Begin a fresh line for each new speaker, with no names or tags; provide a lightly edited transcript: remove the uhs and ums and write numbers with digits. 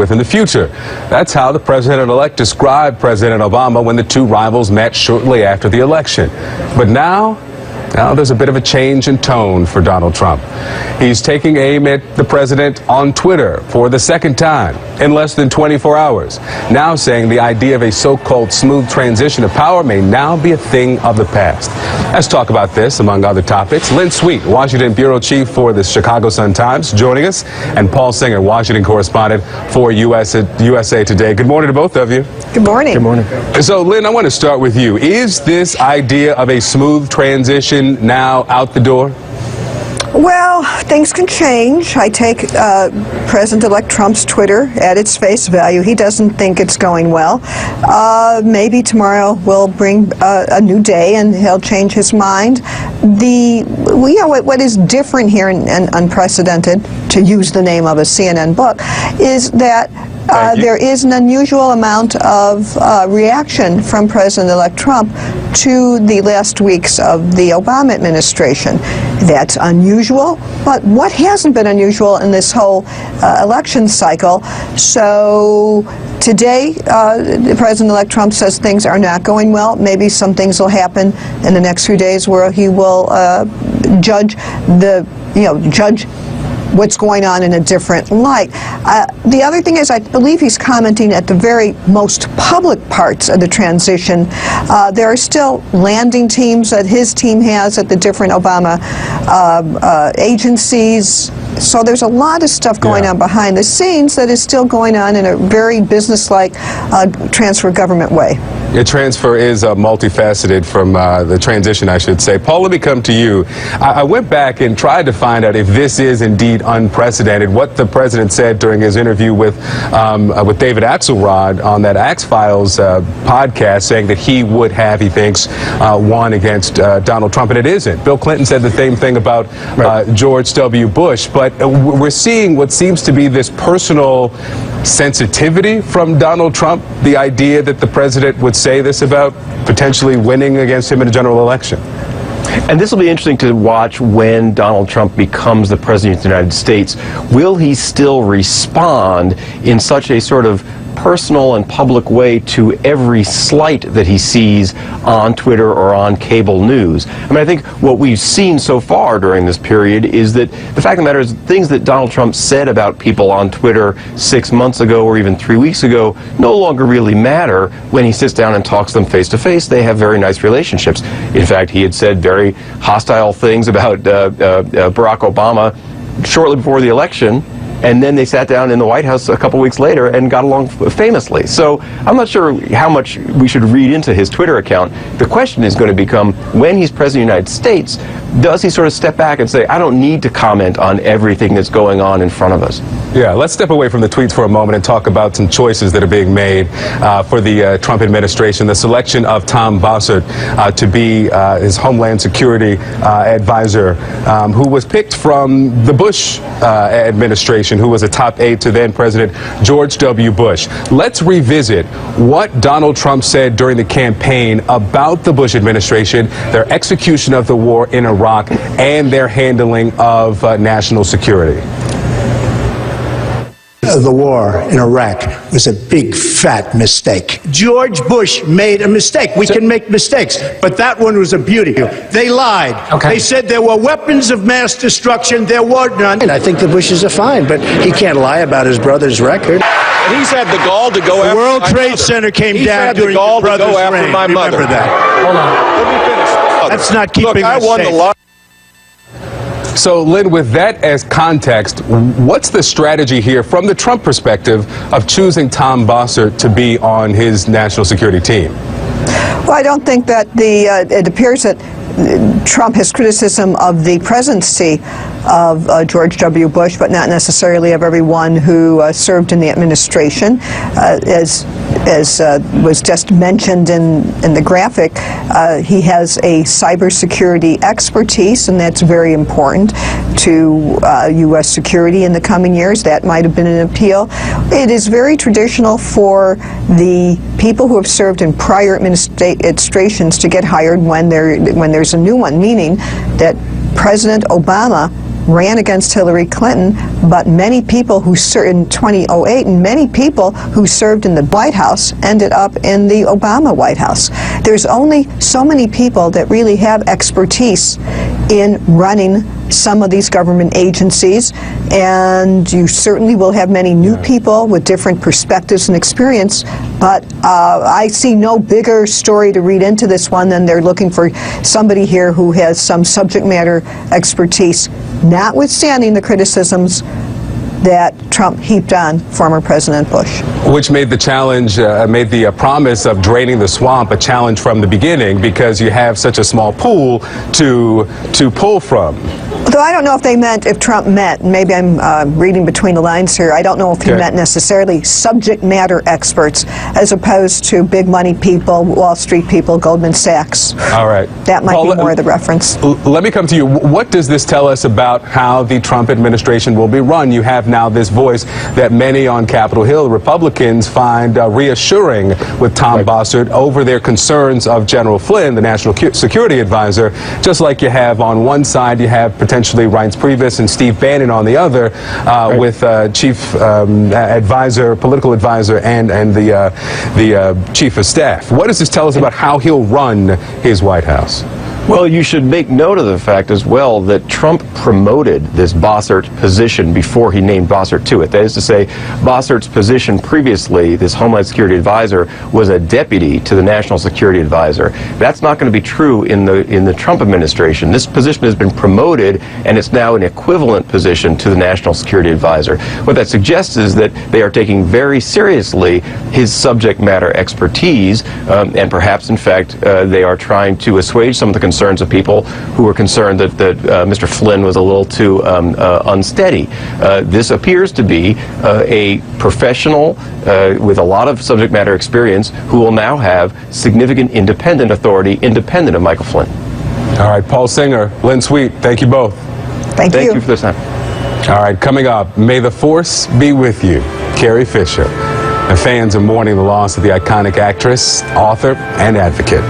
with in the future. That's how the president-elect described President Obama when the two rivals met shortly after the election. But now there's a bit of a change in tone for Donald Trump. He's taking aim at the president on Twitter for the second time in less than 24 hours. Now saying the idea of a so-called smooth transition of power may now be a thing of the past. Let's talk about this, among other topics. Lynn Sweet, Washington Bureau Chief for the Chicago Sun-Times, joining us, and Paul Singer, Washington correspondent for USA Today. Good morning to both of you.
Good morning.
Good morning.
So, Lynn, I want to start with you. Is this idea of a smooth transition now out the door?
Well, things can change. I take President-elect Trump's Twitter at its face value. He doesn't think it's going well. Maybe tomorrow will bring a new day and he'll change his mind. What is different here and unprecedented, to use the name of a CNN book, is that there is an unusual amount of reaction from President-elect Trump to the last weeks of the Obama administration. That's unusual, but what hasn't been unusual in this whole election cycle? So today, President-elect Trump says things are not going well. Maybe some things will happen in the next few days where he will judge what's going on in a different light. The other thing is, I believe he's commenting at the very most public parts of the transition. There are still landing teams that his team has at the different Obama agencies. So there's a lot of stuff going on behind the scenes that is still going on in a very businesslike transfer of government way.
Your transfer is multifaceted from the transition, I should say. Paul, let me come to you. I went back and tried to find out if this is indeed unprecedented. What the president said during his interview with David Axelrod on that Axe Files podcast, saying that he would have, he thinks, won against Donald Trump, and it isn't. Bill Clinton said the same thing about George W. Bush, but we're seeing what seems to be this personal sensitivity from Donald Trump, the idea that the president would say this about potentially winning against him in a general election.
And this will be interesting to watch when Donald Trump becomes the president of the United States. Will he still respond in such a sort of personal and public way to every slight that he sees on Twitter or on cable news? I mean, I think what we've seen so far during this period is that the fact of the matter is things that Donald Trump said about people on Twitter 6 months ago or even 3 weeks ago no longer really matter when he sits down and talks to them face to face. They have very nice relationships. In fact, he had said very hostile things about Barack Obama shortly before the election, and then they sat down in the White House a couple weeks later and got along famously. So I'm not sure how much we should read into his Twitter account. The question is going to become, when he's president of the United States, does he sort of step back and say, I don't need to comment on everything that's going on in front of us?
Yeah, let's step away from the tweets for a moment and talk about some choices that are being made for the Trump administration. The selection of Tom Bossert to be his Homeland Security advisor, who was picked from the Bush administration, who was a top aide to then President George W. Bush. Let's revisit what Donald Trump said during the campaign about the Bush administration, their execution of the war in Iraq, and their handling of national security.
The war in Iraq was a big, fat mistake. George Bush made a mistake. We can make mistakes, but that one was a beauty. They lied. Okay. They said there were weapons of mass destruction. There were none. And I think the Bushes are fine, but he can't lie about his brother's record.
And he's had the gall to go after
the World Trade Center came down during your brother's reign.
My mother.
Remember that.
Hold on. Let me finish.
That's not keeping us safe.
So, Lynn, with that as context, what's the strategy here from the Trump perspective of choosing Tom Bossert to be on his national security team?
Well, I don't think that it appears that Trump has criticism of the presidency of George W. Bush, but not necessarily of everyone who served in the administration. As was just mentioned in the graphic, he has a cybersecurity expertise, and that's very important to U.S. security in the coming years. That might have been an appeal. It is very traditional for the people who have served in prior administrations to get hired when there's a new one, meaning that President Obama ran against Hillary Clinton, but many people who served in 2008, and many people who served in the White House ended up in the Obama White House. There's only so many people that really have expertise in running some of these government agencies, and you certainly will have many new people with different perspectives and experience, but I see no bigger story to read into this one than they're looking for somebody here who has some subject matter expertise, notwithstanding the criticisms that Trump heaped on former President Bush.
Which made the challenge, made the promise of draining the swamp a challenge from the beginning, because you have such a small pool to pull from.
Though I don't know if they meant, if Trump meant, maybe I'm reading between the lines here, I don't know if he meant necessarily subject matter experts as opposed to big money people, Wall Street people, Goldman Sachs.
All right.
That might be more of the reference.
Let me come to you. What does this tell us about how the Trump administration will be run? You have now this voice that many on Capitol Hill Republicans find reassuring with Tom Bossert over their concerns of General Flynn, the National Security Advisor, just like you have on one side, you have potentially Reince Priebus and Steve Bannon on the other, with Chief Advisor, Political Advisor, and the Chief of Staff. What does this tell us about how he'll run his White House?
Well, you should make note of the fact as well that Trump promoted this Bossert position before he named Bossert to it. That is to say, Bossert's position previously, this Homeland Security Advisor, was a deputy to the National Security Advisor. That's not going to be true in the Trump administration. This position has been promoted, and it's now an equivalent position to the National Security Advisor. What that suggests is that they are taking very seriously his subject matter expertise, and perhaps, in fact, they are trying to assuage some of the concerns of people who were concerned that Mr. Flynn was a little too unsteady. This appears to be a professional with a lot of subject matter experience who will now have significant independent authority, independent of Michael Flynn.
All right, Paul Singer, Lynn Sweet, thank you both.
Thank you.
Thank you for this time.
All right, coming up, may the force be with you, Carrie Fisher. And fans are mourning the loss of the iconic actress, author, and advocate.